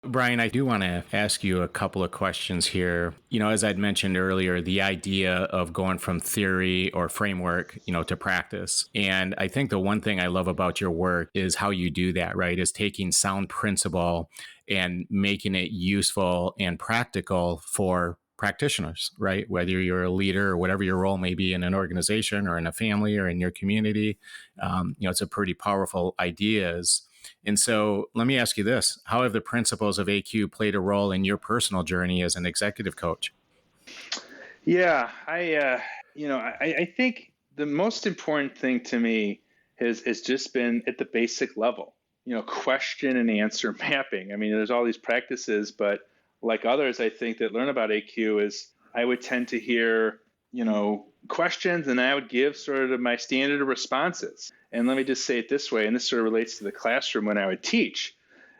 Brian, I do want to ask you a couple of questions here. As I'd mentioned earlier, the idea of going from theory or framework, to practice. And I think the one thing I love about your work is how you do that, right? Is taking sound principle and making it useful and practical for practitioners, right? Whether you're a leader or whatever your role may be in an organization or in a family or in your community, it's a pretty powerful ideas. And so let me ask you this. How have the principles of AQ played a role in your personal journey as an executive coach? Yeah, I think the most important thing to me has just been at the basic level, question and answer mapping. I mean, there's all these practices, but like others, I think that learn about AQ is I would tend to hear, questions and I would give sort of my standard of responses. And let me just say it this way, and this sort of relates to the classroom when I would teach.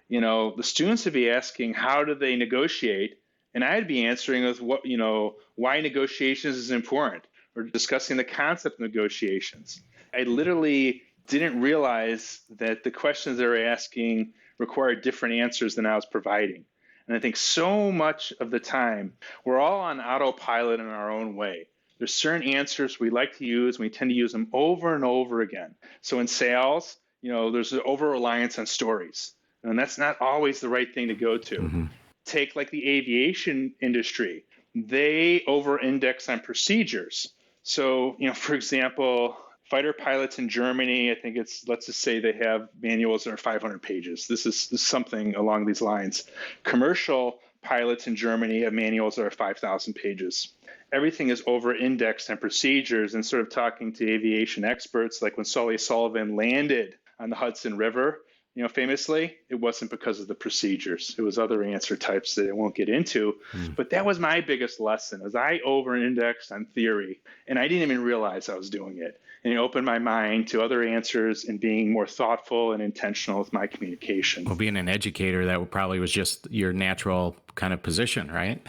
The students would be asking, how do they negotiate? And I'd be answering with why negotiations is important or discussing the concept of negotiations. I literally didn't realize that the questions they were asking required different answers than I was providing. And I think so much of the time, we're all on autopilot in our own way. There's certain answers we like to use, and we tend to use them over and over again. So in sales, there's an over-reliance on stories. And that's not always the right thing to go to. Mm-hmm. Take like the aviation industry. They over-index on procedures. So, for example, fighter pilots in Germany, I think let's just say they have manuals that are 500 pages. This is something along these lines. Commercial pilots in Germany have manuals that are 5,000 pages. Everything is over-indexed on procedures, and sort of talking to aviation experts, like when Sully Sullivan landed on the Hudson River, famously, it wasn't because of the procedures. It was other answer types that I won't get into. But that was my biggest lesson, is I over-indexed on theory, and I didn't even realize I was doing it. And it opened my mind to other answers and being more thoughtful and intentional with my communication. Well, being an educator, that probably was just your natural kind of position, right?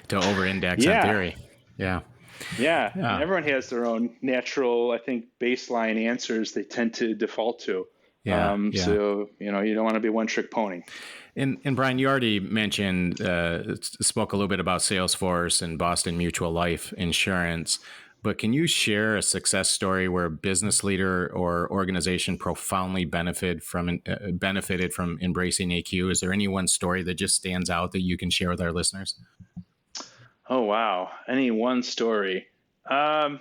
To over-index on theory. Yeah. And everyone has their own natural, I think, baseline answers they tend to default to. So, you don't want to be a one-trick pony. And Brian, you already mentioned, spoke a little bit about Salesforce and Boston Mutual Life Insurance, but can you share a success story where a business leader or organization profoundly benefited from embracing AQ? Is there any one story that just stands out that you can share with our listeners? Oh, wow. Any one story? I'd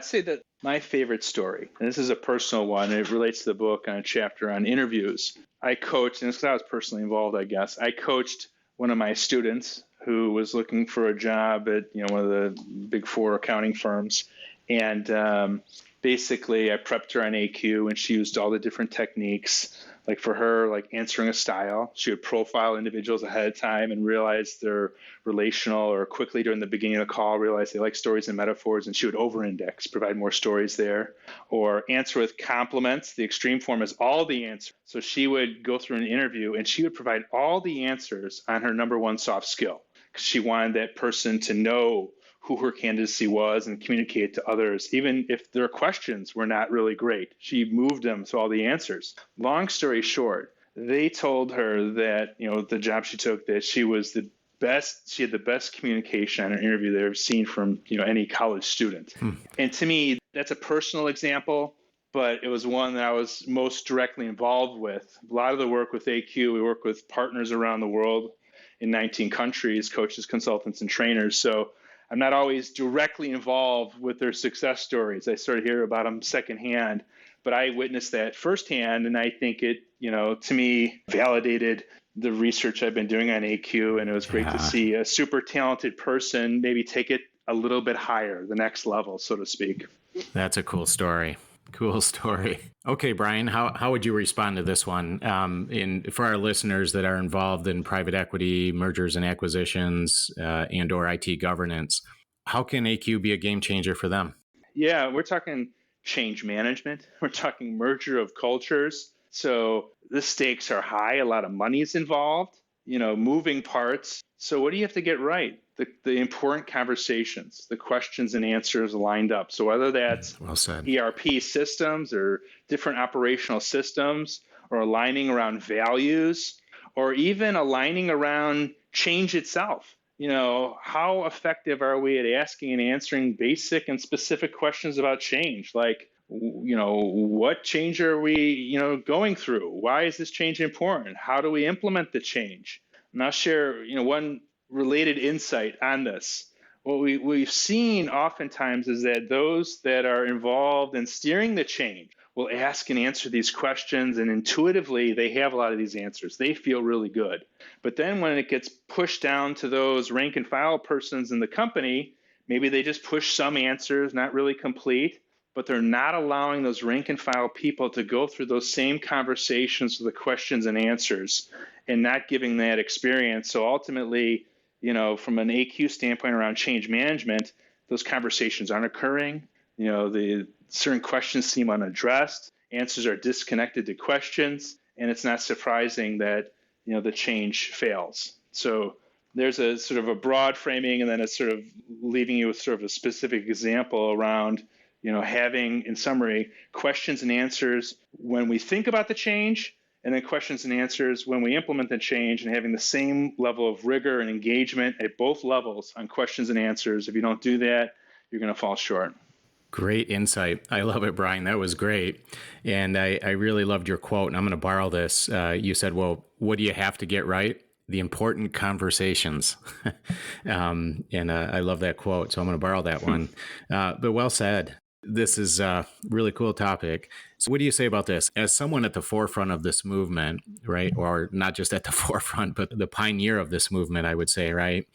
say that my favorite story, and this is a personal one, and it relates to the book on a chapter on interviews. I coached, and it's because I was personally involved, I guess. I coached one of my students who was looking for a job at one of the big four accounting firms. And basically, I prepped her on AQ, and she used all the different techniques. Like for her, like answering a style, she would profile individuals ahead of time and realize they're relational, or quickly during the beginning of the call, realize they like stories and metaphors, and she would over-index, provide more stories there. Or answer with compliments. The extreme form is all the answers. So she would go through an interview and she would provide all the answers on her number one soft skill, because she wanted that person to know who her candidacy was and communicate to others, even if their questions were not really great. She moved them to all the answers. Long story short, they told her that, the job she took, that she was the best, she had the best communication on an interview they've ever seen from, any college student. And to me, that's a personal example, but it was one that I was most directly involved with. A lot of the work with AQ, we work with partners around the world in 19 countries, coaches, consultants, and trainers. So I'm not always directly involved with their success stories. I sort of hear about them secondhand, but I witnessed that firsthand. And I think it, to me, validated the research I've been doing on AQ. And it was great to see a super talented person maybe take it a little bit higher, the next level, so to speak. That's a cool story. Cool story. Okay, Brian, how would you respond to this one? For our listeners that are involved in private equity, mergers and acquisitions, and or IT governance, how can AQ be a game changer for them? Yeah, we're talking change management. We're talking merger of cultures. So the stakes are high. A lot of money is involved, moving parts. So what do you have to get right? The important conversations, the questions and answers lined up. So whether that's well said. ERP systems or different operational systems, or aligning around values, or even aligning around change itself. How effective are we at asking and answering basic and specific questions about change? Like, what change are we, going through? Why is this change important? How do we implement the change? And I'll share, one related insight on this. What we've seen oftentimes is that those that are involved in steering the change will ask and answer these questions, and intuitively they have a lot of these answers. They feel really good. But then when it gets pushed down to those rank and file persons in the company, maybe they just push some answers, not really complete, but they're not allowing those rank and file people to go through those same conversations with the questions and answers and not giving that experience. So ultimately, from an AQ standpoint around change management, those conversations aren't occurring. The certain questions seem unaddressed, answers are disconnected to questions, and it's not surprising that, the change fails. So there's a sort of a broad framing, and then it's sort of leaving you with sort of a specific example around, having, in summary, questions and answers when we think about the change, and then questions and answers when we implement the change, and having the same level of rigor and engagement at both levels on questions and answers. If you don't do that, you're going to fall short. Great insight. I love it, Brian. That was great. And I really loved your quote, and I'm going to borrow this. You said, well, what do you have to get right? The important conversations. And I love that quote, so I'm going to borrow that one. But well said. This is a really cool topic. So what do you say about this? As someone at the forefront of this movement, right? Or not just at the forefront, but the pioneer of this movement, I would say, right?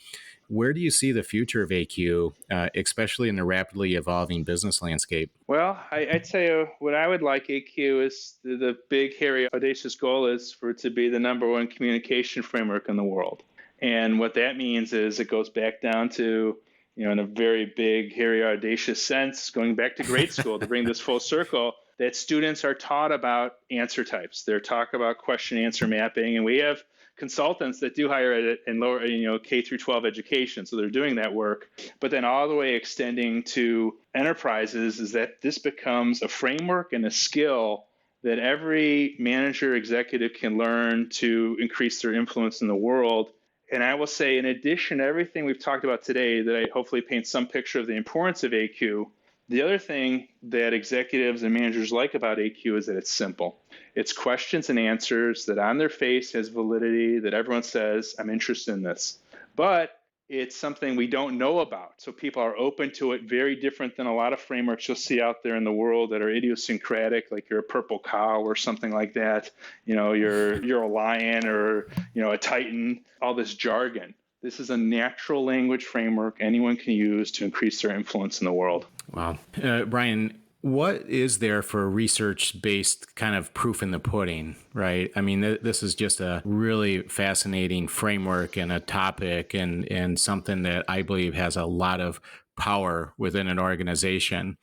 Where do you see the future of AQ, especially in the rapidly evolving business landscape? Well, I'd say what I would like AQ is the big, hairy, audacious goal is for it to be the number one communication framework in the world. And what that means is it goes back down to, in a very big, hairy, audacious sense, going back to grade school to bring this full circle, that students are taught about answer types. They're taught about question answer mapping, and we have consultants that do higher ed and lower, K through 12 education. So they're doing that work. But then all the way extending to enterprises is that this becomes a framework and a skill that every manager, executive can learn to increase their influence in the world. And I will say, in addition to everything we've talked about today, that I hopefully paint some picture of the importance of AQ. The other thing that executives and managers like about AQ is that it's simple. It's questions and answers that on their face has validity, that everyone says, I'm interested in this. But it's something we don't know about. So people are open to it, very different than a lot of frameworks you'll see out there in the world that are idiosyncratic, like you're a purple cow or something like that. You're a lion or, a titan, all this jargon. This is a natural language framework anyone can use to increase their influence in the world. Wow. Brian, what is there for research-based kind of proof in the pudding, right? I mean, this is just a really fascinating framework and a topic and something that I believe has a lot of power within an organization.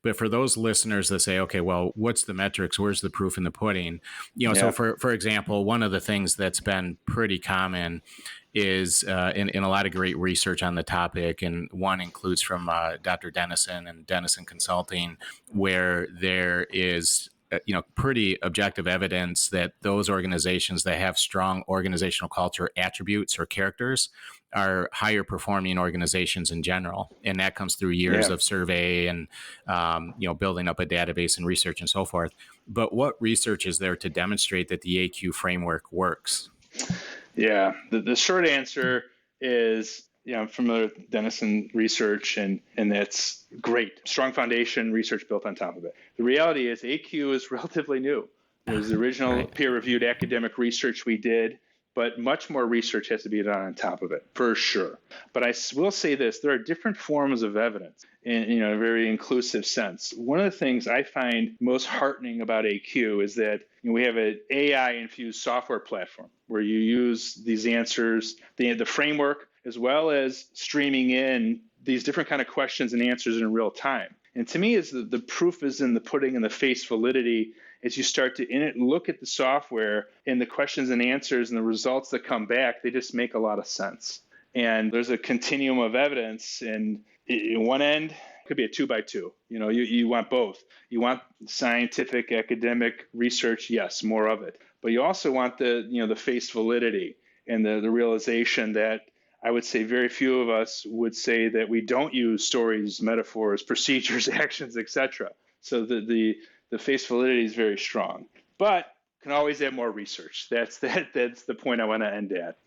But for those listeners that say, okay, well, what's the metrics? Where's the proof in the pudding? So for example, one of the things that's been pretty common is in a lot of great research on the topic, and one includes from Dr. Dennison and Dennison Consulting, where there is pretty objective evidence that those organizations that have strong organizational culture attributes or characters are higher performing organizations in general. And that comes through years of survey and, building up a database and research and so forth. But what research is there to demonstrate that the AQ framework works? Yeah, the short answer is, I'm familiar with Dennison research, and that's great. Strong foundation, research built on top of it. The reality is AQ is relatively new. There's the original peer-reviewed academic research we did, but much more research has to be done on top of it, for sure. But I will say this, there are different forms of evidence in a very inclusive sense. One of the things I find most heartening about AQ is that we have an AI-infused software platform where you use these answers, the framework, as well as streaming in these different kind of questions and answers in real time. And to me, is the proof is in the pudding and the face validity as you start to look at the software and the questions and answers and the results that come back, they just make a lot of sense. And there's a continuum of evidence, and in one end, it could be a 2x2. You want both. You want scientific, academic research, yes, more of it. but you also want the face validity and the realization that I would say very few of us would say that we don't use stories, metaphors, procedures, actions, etc. So the face validity is very strong, but can always add more research. That's the point I want to end at.